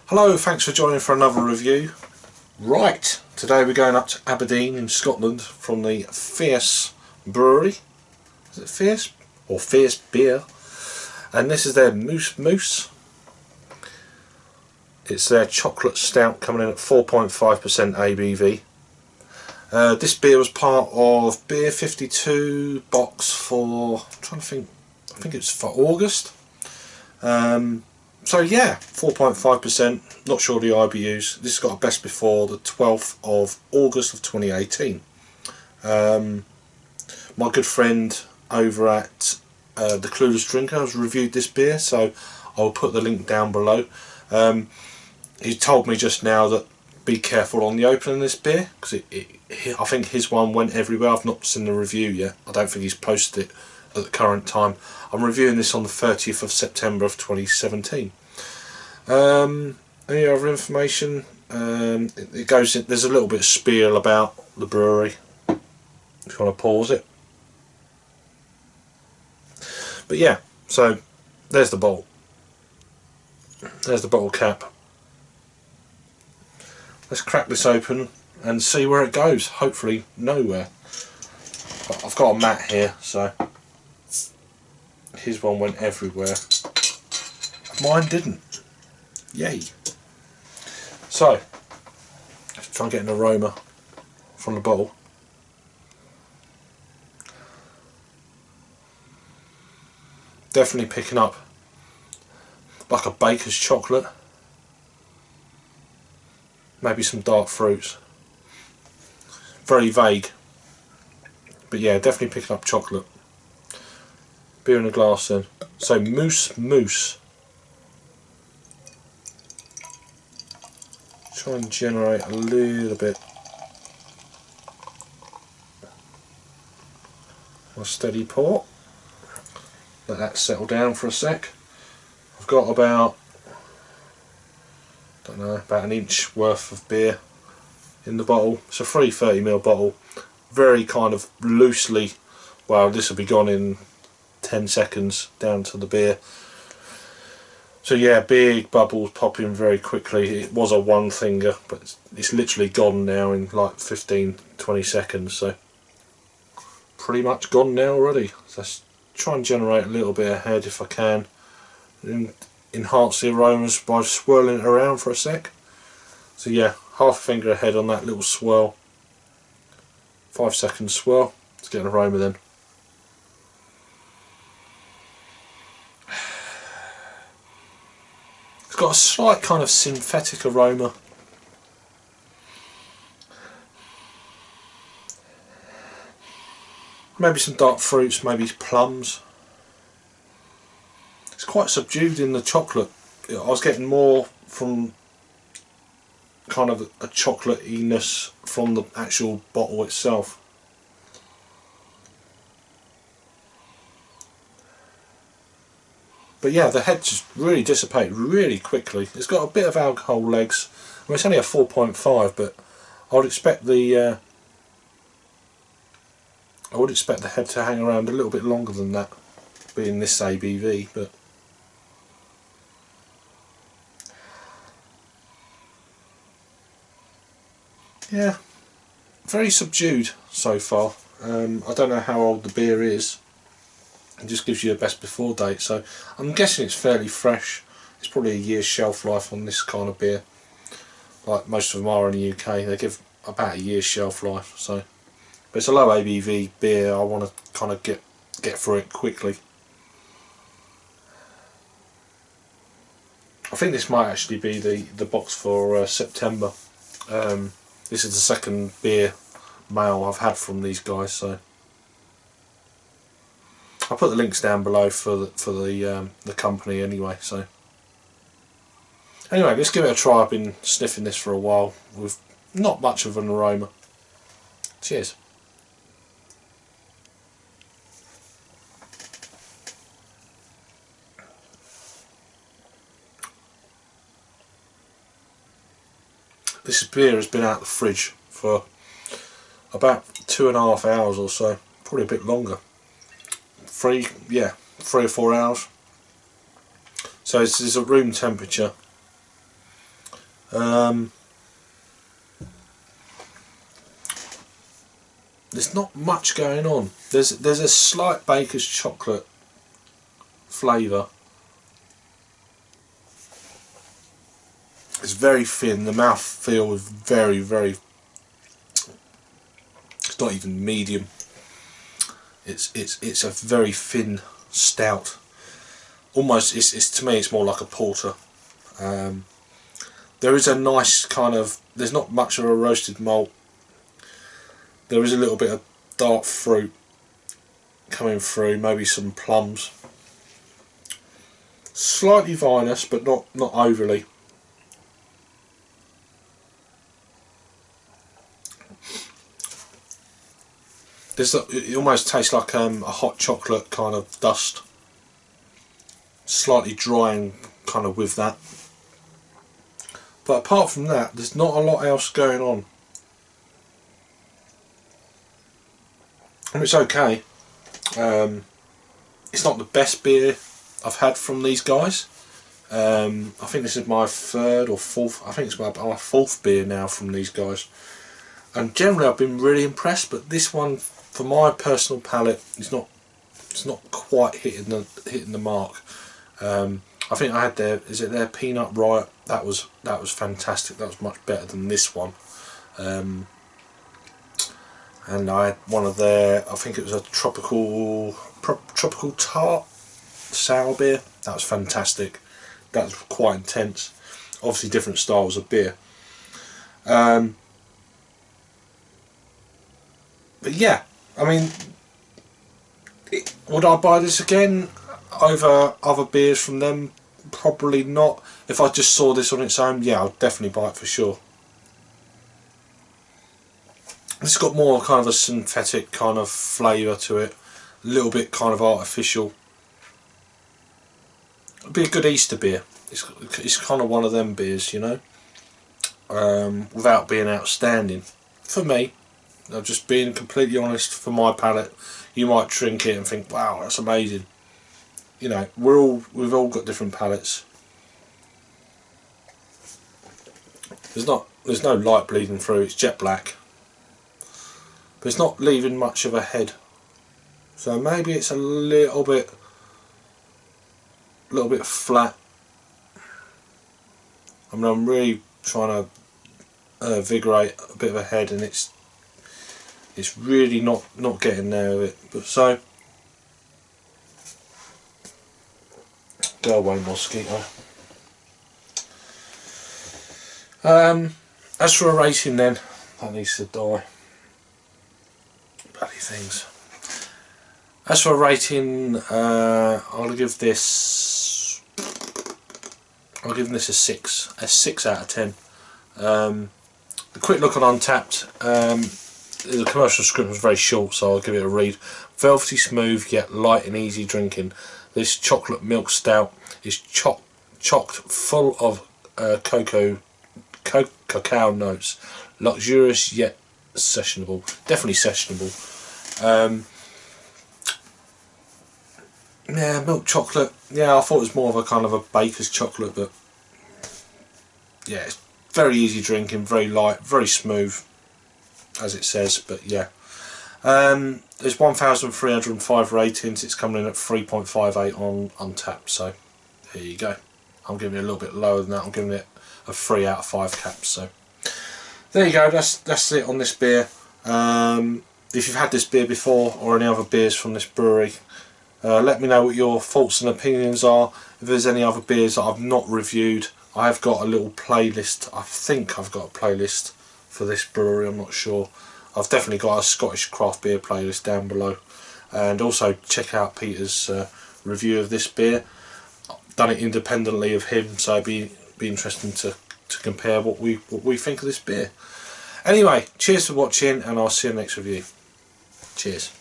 Hello, thanks for joining for another review. Right, today we're going up to Aberdeen in Scotland from the Fierce Brewery. Is it Fierce? Or Fierce Beer. And this is their Mousse. It's their chocolate stout coming in at 4.5% ABV. This beer was part of Beer 52 box for, I'm trying to think, I think it's for August. So yeah, 4.5%, not sure the IBUs. This has got a best before the 12th of August of 2018. My good friend over at the Clueless Drinker has reviewed this beer, so I'll put the link down below. He told me just now that be careful on the opening of this beer, because I think his one went everywhere. I've not seen the review yet. I don't think he's posted it at the current time. I'm reviewing this on the 30th of September of 2017. Any other information? It goes in, there's a little bit of spiel about the brewery, if you want to pause it. But yeah, so there's the bottle. There's the bottle cap. Let's crack this open and see where it goes. Hopefully nowhere. But I've got a mat here, so his one went everywhere. Mine didn't. Yay. So, let's try and get an aroma from the bottle. Definitely picking up like a baker's chocolate. Maybe some dark fruits. Very vague. But yeah, definitely picking up chocolate. Beer in a glass then. So Mousse. Try and generate a little bit of a steady pour. Let that settle down for a sec. I've got about, don't know, about an inch worth of beer in the bottle. It's a 330ml bottle. Very kind of loosely, well, this will be gone in 10 seconds down to the beer. So yeah, big bubbles popping very quickly. It was a one finger, but it's literally gone now in like 15-20 seconds, so pretty much gone now already. So let's try and generate a little bit of head if I can, and enhance the aromas by swirling it around for a sec. So yeah, half a finger ahead on that little swirl. 5 second swirl. Let's get an aroma then. Got a slight kind of synthetic aroma. Maybe some dark fruits, maybe plums. It's quite subdued in the chocolate. I was getting more from kind of a chocolatiness from the actual bottle itself. But yeah, the head just really dissipated really quickly. It's got a bit of alcohol legs. I mean, it's only a 4.5, but I would expect the head to hang around a little bit longer than that, being this ABV. But yeah, very subdued so far. I don't know how old the beer is. It just gives you a best before date, so I'm guessing it's fairly fresh. It's probably a year's shelf life on this kind of beer. Like most of them are in the UK, they give about a year's shelf life. So, but it's a low ABV beer. I want to kind of get through it quickly. I think this might actually be the box for September. This is the second beer mail I've had from these guys, so I'll put the links down below for the company anyway. So anyway, let's give it a try. I've been sniffing this for a while with not much of an aroma. Cheers. This beer has been out of the fridge for about 2.5 hours or so, probably a bit longer. 3 or 4 hours. So this is at room temperature. There's not much going on. There's a slight baker's chocolate flavour. It's very thin. The mouth feel is very, very. It's not even medium. It's a very thin stout. Almost, it's to me, it's more like a porter. There is a nice kind of. There's not much of a roasted malt. There is a little bit of dark fruit coming through, maybe some plums. Slightly vinous, but not overly. It almost tastes like a hot chocolate kind of dust. Slightly drying kind of with that. But apart from that, there's not a lot else going on. And it's okay. It's not the best beer I've had from these guys. I think this is my third or fourth. I think it's my fourth beer now from these guys. And generally, I've been really impressed. But this one, for my personal palate, it's not quite hitting the mark. I think I had their peanut riot. That was fantastic. That was much better than this one. And I had one of their, I think it was a tropical tart sour beer. That was fantastic. That was quite intense. Obviously different styles of beer. But yeah, I mean, would I buy this again over other beers from them? Probably not. If I just saw this on its own, yeah, I'd definitely buy it for sure. It's got more kind of a synthetic kind of flavour to it, a little bit kind of artificial. It'd be a good Easter beer. It's kind of one of them beers, you know, without being outstanding. For me, I'm just being completely honest, for my palate, you might drink it and think, wow, that's amazing. You know, we've all got different palates. There's no light bleeding through, it's jet black. But it's not leaving much of a head, so maybe it's a little bit flat. I mean, I'm really trying to invigorate a bit of a head, and it's really not getting there with it. But so, go away, mosquito. As for a rating, then that needs to die. Bloody things. As for a rating, I'll give this a 6 out of 10. A quick look on Untapped. The commercial description was very short, so I'll give it a read. Velvety smooth yet light and easy drinking. This chocolate milk stout is chocked full of cacao notes. Luxurious yet sessionable. Definitely sessionable. Yeah, milk chocolate. Yeah, I thought it was more of a kind of a baker's chocolate, but yeah, it's very easy drinking, very light, very smooth, as it says. But yeah, there's 1,305 ratings. It's coming in at 3.58 on Untapped. So there you go. I'm giving it a little bit lower than that. I'm giving it a 3 out of 5 caps. So there you go. That's it on this beer. If you've had this beer before or any other beers from this brewery, let me know what your thoughts and opinions are. If there's any other beers that I've not reviewed, I've got a little playlist. I think I've got a playlist for this brewery, I'm not sure. I've definitely got a Scottish craft beer playlist down below. And also check out Peter's review of this beer. I've done it independently of him, so it'd be interesting to compare what we think of this beer. Anyway, cheers for watching, and I'll see you next review. Cheers.